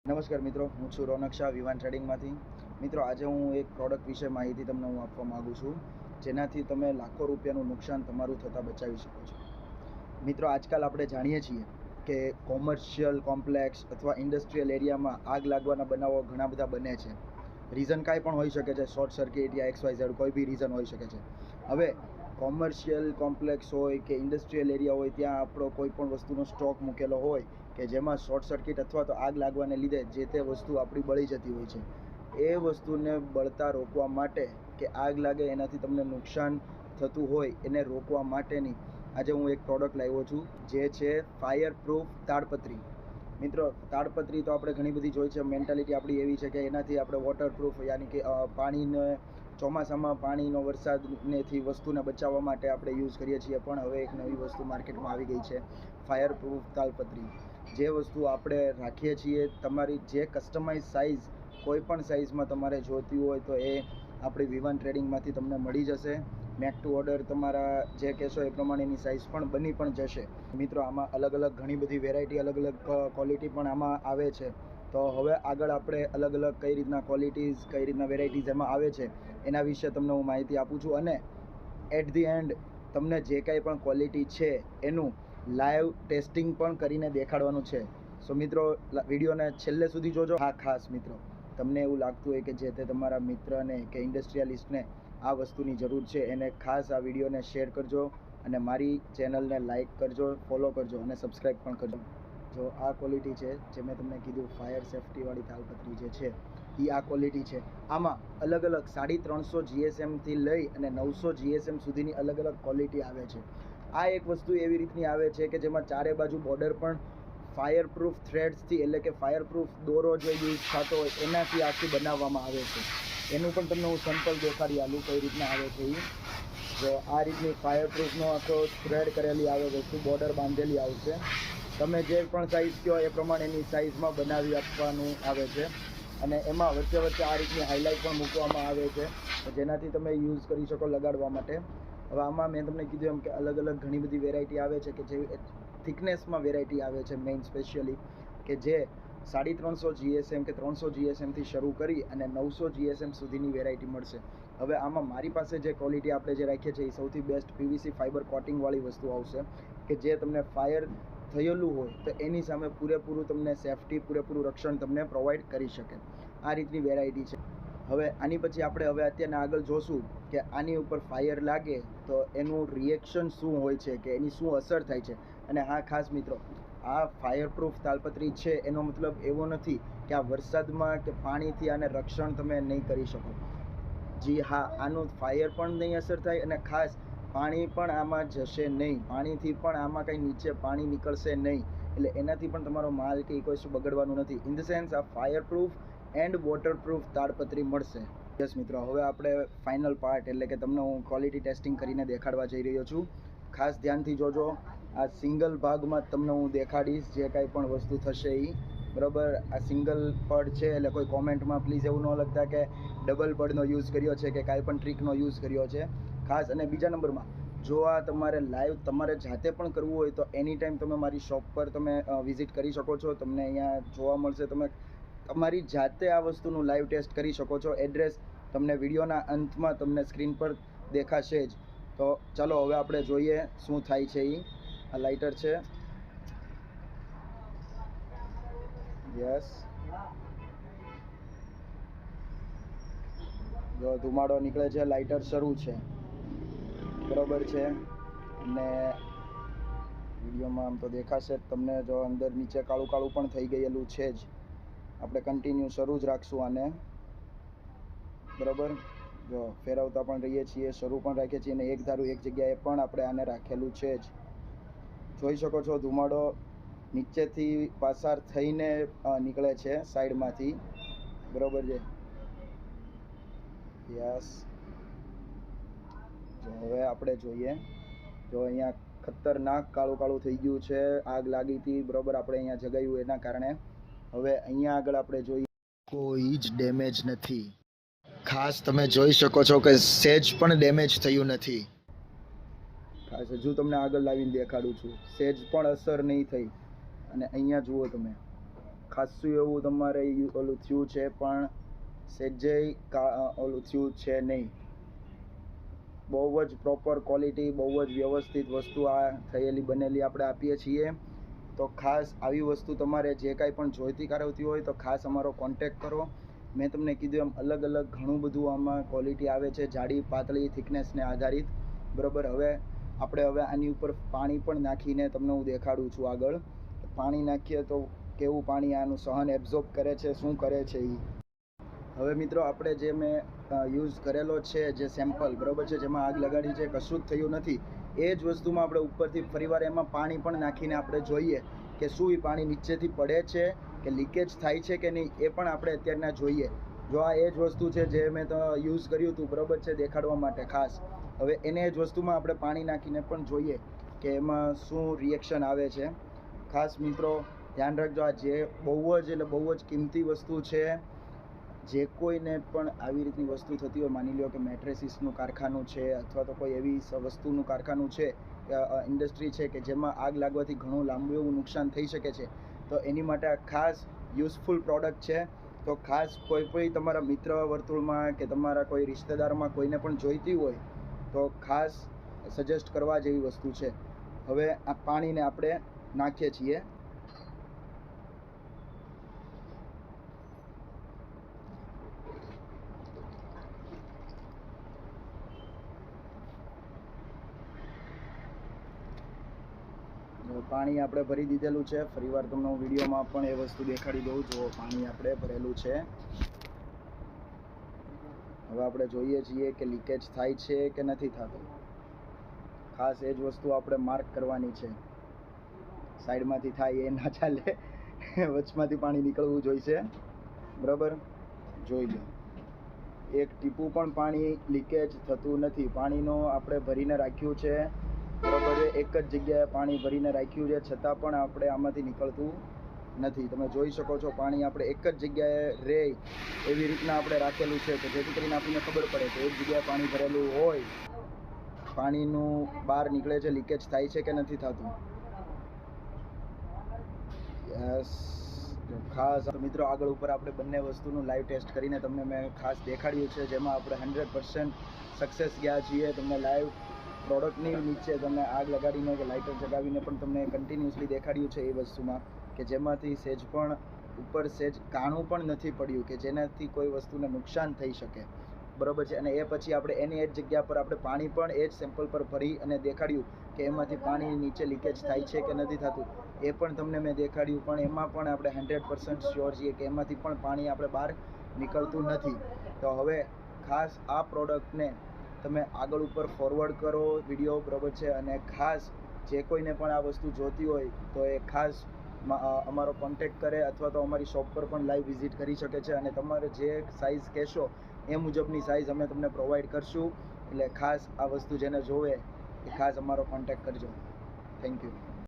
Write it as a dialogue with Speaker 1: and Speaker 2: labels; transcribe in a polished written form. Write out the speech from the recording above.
Speaker 1: નમસ્કાર મિત્રો, હું છું રોનક શાહ વિવાન ટ્રેડિંગમાંથી. મિત્રો, આજે હું એક પ્રોડક્ટ વિશે માહિતી તમને આપવા માગું છું, જેનાથી તમે લાખો રૂપિયાનું નુકસાન તમારું થતાં બચાવી શકો છો. મિત્રો, આજકાલ આપણે જાણીએ છીએ કે કોમર્શિયલ કોમ્પ્લેક્સ અથવા ઇન્ડસ્ટ્રીયલ એરિયામાં આગ લાગવાના બનાવો ઘણા બધા બને છે. રીઝન કાંઈ પણ હોઈ શકે છે, શોર્ટ સર્કિટ યા XYZ કોઈ બી રીઝન હોઈ શકે છે. હવે કોમર્શિયલ કોમ્પ્લેક્સ હોય કે ઇન્ડસ્ટ્રીયલ એરિયા હોય, ત્યાં આપણો કોઈ પણ વસ્તુનો સ્ટોક મૂકેલો હોય કે જેમાં શોર્ટ સર્કિટ અથવા તો આગ લાગવાને લીધે જે તે વસ્તુ આપણી બળી જતી હોય છે. એ વસ્તુને બળતા રોકવા માટે કે આગ લાગે એનાથી તમને નુકસાન થતું હોય એને રોકવા માટેની આજે હું એક પ્રોડક્ટ લાવ્યો છું, જે છે ફાયર પ્રૂફ તાડપત્રી. મિત્રો, તાડપત્રી તો આપણે ઘણી બધી જોઈ છે. મેન્ટાલિટી આપણી એવી છે કે એનાથી આપણે વોટરપ્રૂફ યાની કે પાણીને ચોમાસામાં પાણીનો વરસાદનેથી વસ્તુને બચાવવા માટે આપણે યુઝ કરીએ છીએ. પણ હવે એક નવી વસ્તુ માર્કેટમાં આવી ગઈ છે, ફાયર પ્રૂફ તાડપત્રી. જે વસ્તુ આપણે રાખીએ છીએ, તમારી જે કસ્ટમાઇઝ સાઇઝ કોઈ પણ સાઇઝમાં તમારે જોતી હોય તો એ આપણી વિવાન ટ્રેડિંગમાંથી તમને મળી જશે. મેક ટુ ઓર્ડર તમારા જે કહેશો એ પ્રમાણેની સાઇઝ પણ બની પણ જશે. મિત્રો, આમાં અલગ અલગ ઘણી બધી વેરાયટી, અલગ અલગ ક્વોલિટી પણ આમાં આવે છે. તો હવે આગળ આપણે અલગ અલગ કઈ રીતના ક્વોલિટીઝ, કઈ રીતના વેરાયટીઝ એમાં આવે છે એના વિશે તમને હું માહિતી આપું છું. અને એટ ધી એન્ડ તમને જે કાંઈ પણ ક્વોલિટી છે એનું લાઈવ ટેસ્ટિંગ પણ કરીને દેખાડવાનું છે. સો મિત્રો, વિડીયોને છેલ્લે સુધી જોજો. હા, ખાસ મિત્રો, તમને એવું લાગતું હોય કે જે તે તમારા મિત્રને કે ઇન્ડસ્ટ્રીયાલિસ્ટને આ વસ્તુની જરૂર છે, એને ખાસ આ વિડીયોને શેર કરજો અને મારી ચેનલને લાઇક કરજો, ફોલો કરજો અને સબસ્ક્રાઈબ પણ કરજો. જો આ ક્વોલિટી છે, જે મેં તમને કીધું ફાયર સેફ્ટીવાળી તાડપત્રી જે છે એ આ ક્વોલિટી છે. આમાં અલગ અલગ 350 GSMથી લઈ અને 900 GSM સુધીની અલગ અલગ ક્વોલિટી આવે છે. આ એક વસ્તુ એવી રીતની આવે છે કે જેમાં ચારે બાજુ બોર્ડર પણ ફાયર પ્રૂફ થ્રેડ્સથી, એટલે કે ફાયર પ્રૂફ દોરો જે યુઝ થતો હોય એનાથી આખી બનાવવામાં આવે છે. એનું પણ તમને હું સેમ્પલ દેખાડી આલું કઈ રીતના આવે છે એ. જો આ રીતની ફાયર પ્રૂફનો આખો થ્રેડ કરેલી આવે વસ્તુ, બોર્ડર બાંધેલી આવશે. તમે જે પણ સાઇઝ કહો એ પ્રમાણેની સાઇઝમાં બનાવી આપવાનું આવે છે. અને એમાં વચ્ચે વચ્ચે આ રીતની હાઇલાઇટ પણ મૂકવામાં આવે છે, જેનાથી તમે યુઝ કરી શકો લગાડવા માટે. હવે આમાં મેં તમને કીધું એમ કે અલગ અલગ ઘણી બધી વેરાયટી આવે છે, કે જે થિકનેસમાં વેરાયટી આવે છે મેઇન સ્પેશિયલી, કે જે 350 GSM કે 300 GSMથી શરૂ કરી અને 900 GSM સુધીની વેરાયટી મળશે. હવે આમાં મારી પાસે જે ક્વોલિટી આપણે જે રાખીએ છીએ એ સૌથી બેસ્ટ PVC ફાઇબર કોટિંગવાળી વસ્તુ આવશે, કે જે તમને ફાયર થયેલું હોય તો એની સામે પૂરેપૂરું તમને સેફ્ટી, પૂરેપૂરું રક્ષણ તમને પ્રોવાઈડ કરી શકે. આ રીતની વેરાયટી છે. હવે આની પછી આપણે અત્યારના આગળ જોશું કે આની ઉપર ફાયર લાગે તો એનું રિએક્શન શું હોય છે, કે એની શું અસર થાય છે. અને હા, ખાસ મિત્રો, આ ફાયર પ્રૂફ તાડપત્રી છે એનો મતલબ એવો નથી કે આ વરસાદમાં કે પાણીથી આને રક્ષણ તમે નહીં કરી શકો. જી હા, આનું ફાયર પણ નહીં અસર થાય અને ખાસ પાણી પણ આમાં જશે નહીં. પાણીથી પણ આમાં કંઈ નીચે પાણી નીકળશે નહીં. એટલે એનાથી પણ તમારો માલ કે કોઈ શું બગડવાનું નથી. ઇન ધ સેન્સ આ ફાયર પ્રૂફ એન્ડ વોટરપ્રૂફ તાડપત્રી મળશે. યસ મિત્રો, હવે આપણે ફાઇનલ પાર્ટ એટલે કે તમને હું ક્વોલિટી ટેસ્ટિંગ કરીને દેખાડવા જઈ રહ્યો છું. ખાસ ધ્યાનથી જોજો. આ સિંગલ ભાગમાં જ તમને હું દેખાડીશ જે કાંઈ પણ વસ્તુ થશે એ. બરાબર, આ સિંગલ પડ છે એટલે કોઈ કોમેન્ટમાં પ્લીઝ એવું ન લખતા કે ડબલ પડનો યુઝ કર્યો છે કે કાંઈ પણ ટ્રીકનો યુઝ કર્યો છે. ખાસ અને બીજા નંબરમાં, જો આ તમારે લાઈવ તમારે જાતે પણ કરવું હોય તો એની ટાઈમ તમે મારી શોપ પર તમે વિઝિટ કરી શકો છો. તમને અહીંયા જોવા મળશે, તમે તમારી જાતે આ વસ્તુનું લાઈવ ટેસ્ટ કરી શકો છો. એડ્રેસ તમને વિડીયોના અંતમાં તમને સ્ક્રીન પર દેખાશે જ. તો ચાલો હવે આપણે જોઈએ શું થાય છે એ. આ લાઇટર છે. યસ, જો ધુમાડો નીકળે છે, લાઇટર શરૂ છે. બરોબર છે. અને વિડીયોમાં આમ તો દેખાશે જ તમને. જો અંદર નીચે કાળું કાળું પણ થઈ ગયેલું છે જ. આપણે કન્ટિન્યુ શરૂ જ રાખશું આને. બરાબર, જો ફેરવતા પણ રહીએ છીએ, શરૂ પણ રાખીએ છીએ, અને એક ધારું એક જગ્યાએ પણ આપણે આને રાખેલું છે જ. જોઈ શકો છો ધુમાડો નીચેથી પસાર થઈને નીકળે છે સાઈડમાંથી. બરાબર છે. યસ, જો હવે આપણે જોઈએ. જો અહીંયા ખતરનાક કાળું કાળું થઈ ગયું છે. આગ લાગી હતી, બરાબર, આપણે અહીંયા જગાયું એના કારણે. હવે અહીંયા આગળ આપણે જોઈએ, કોઈ જ ડેમેજ નથી. ખાસ તમે જોઈ શકો છો કે સેજ પણ ડેમેજ થયું નથી. ખાસ હજુ તમને આગળ લાવીને દેખાડું છું, સેજ પણ અસર નહીં થઈ. અને અહીંયા જુઓ તમે, ખાસું એવું તમારે ઓલું થયું છે, પણ સેજે ઓલું થયું છે નહીં. બહુ જ પ્રોપર ક્વોલિટી, બહુ જ વ્યવસ્થિત વસ્તુ આ થયેલી બનેલી આપણે આપીએ છીએ. તો ખાસ આવી વસ્તુ તમારે જે કાંઈ પણ જોઈતી કરાવતી હોય તો ખાસ અમારો કોન્ટેક્ટ કરો. મેં તમને કીધું એમ અલગ અલગ ઘણું બધું આમાં ક્વોલિટી આવે છે, જાડી પાતળી થિકનેસને આધારિત. બરાબર, હવે આની ઉપર પાણી પણ નાખીને તમને હું દેખાડું છું આગળ. પાણી નાખીએ તો કેવું પાણી આનું સહન એબ્ઝોર્બ કરે છે, શું કરે છે એ. હવે મિત્રો આપણે જે મેં યુઝ કરેલો છે જે સેમ્પલ, બરાબર છે, જેમાં આગ લગાડી છે, કશું જ થયું નથી. એ જ વસ્તુમાં આપણે ઉપરથી ફરીવાર એમાં પાણી પણ નાખીને આપણે જોઈએ કે શું એ પાણી નીચેથી પડે છે કે લીકેજ થાય છે કે નહીં, એ પણ આપણે અત્યારના જોઈએ. જો આ એ જ વસ્તુ છે જે મેં તો યુઝ કર્યું હતું, બરાબર છે, દેખાડવા માટે ખાસ. હવે એને જ વસ્તુમાં આપણે પાણી નાખીને પણ જોઈએ કે એમાં શું રિએક્શન આવે છે. ખાસ મિત્રો ધ્યાન રાખજો, આ જે બહુ જ એટલે બહુ જ કિંમતી વસ્તુ છે. જે કોઈને પણ આવી રીતની વસ્તુ થતી હોય, માની લો કે મેટ્રેસીસનું કારખાનું છે અથવા તો કોઈ એવી વસ્તુનું કારખાનું છે, ઇન્ડસ્ટ્રી છે કે જેમાં આગ લાગવાથી ઘણું લાંબુ એવું નુકસાન થઈ શકે છે, તો એની માટે આ ખાસ યુઝફુલ પ્રોડક્ટ છે. તો ખાસ કોઈ પણ તમારા મિત્ર વર્તુળમાં કે તમારા કોઈ રિશ્તેદારમાં કોઈને પણ જોઈતી હોય તો ખાસ સજેસ્ટ કરવા જેવી વસ્તુ છે. હવે આ પાણીને આપણે નાખીએ છીએ. પાણી આપણે ભરી દીધેલું છે. ફરીવાર તમને હું વિડીયોમાં પણ એ વસ્તુ દેખાડી દઉં. જો પાણી આપણે ભરેલું છે. હવે આપણે જોઈએ છીએ કે લીકેજ થાય છે કે નથી થતું. ખાસ એ જ વસ્તુ આપણે માર્ક કરવાની છે. સાઈડમાંથી થાય એ ના ચાલે, વચમાંથી પાણી નીકળવું જોઈશે. બરાબર, જોઈ લો, એક ટીપું પણ પાણી લીકેજ થતું નથી. પાણીનો આપણે ભરીને રાખ્યું છે, બરાબર, એક જ જગ્યાએ પાણી ભરીને રાખ્યું છે, છતાં પણ આપણે આમાંથી નીકળતું નથી. તમે જોઈ શકો છો, પાણી આપણે એક જ જગ્યાએ રહે એવી રીતના આપણે રાખેલું છે કે જેથી કરીને આપણને ખબર પડે કે એક જગ્યાએ પાણી ભરેલું હોય, પાણીનું બહાર નીકળે છે, લીકેજ થાય છે કે નથી થતું. યસ. ખાસ મિત્રો આગળ ઉપર આપણે બંને વસ્તુનું લાઈવ ટેસ્ટ કરીને તમને મેં ખાસ દેખાડ્યું છે, જેમાં આપણે 100% સક્સેસ ગયા છીએ. તમને લાઈવ પ્રોડક્ટની નીચે તમને આગ લગાડીને કે લાઇટર જગાવીને પણ તમને કન્ટિન્યુઅસલી દેખાડ્યું છે એ વસ્તુમાં, કે જેમાંથી સેજ પણ ઉપર સેજ કાણું પણ નથી પડ્યું કે જેનાથી કોઈ વસ્તુને નુકસાન થઈ શકે. બરાબર છે. અને એ પછી આપણે એની એ જ જગ્યા પર આપણે પાણી પણ એ જ સેમ્પલ પર ભરી અને દેખાડ્યું કે એમાંથી પાણી નીચે લીકેજ થાય છે કે નથી થતું, એ પણ તમને મેં દેખાડ્યું. પણ એમાં પણ આપણે 100% શ્યોર છીએ કે એમાંથી પણ પાણી આપણે બહાર નીકળતું નથી. તો હવે ખાસ આ પ્રોડક્ટને તમે આગળ ઉપર ફોરવર્ડ કરો વિડીયો, બરાબર છે, અને ખાસ જે કોઈને પણ આ વસ્તુ જોતી હોય તો એ ખાસ અમારો કોન્ટેક્ટ કરે અથવા તો અમારી શોપ પર પણ લાઈવ વિઝિટ કરી શકે છે. અને તમારે જે સાઇઝ કહેશો એ મુજબની સાઇઝ અમે તમને પ્રોવાઈડ કરશું. એટલે ખાસ આ વસ્તુ જેને જોવે એ ખાસ અમારો કોન્ટેક્ટ કરજો. Thank you.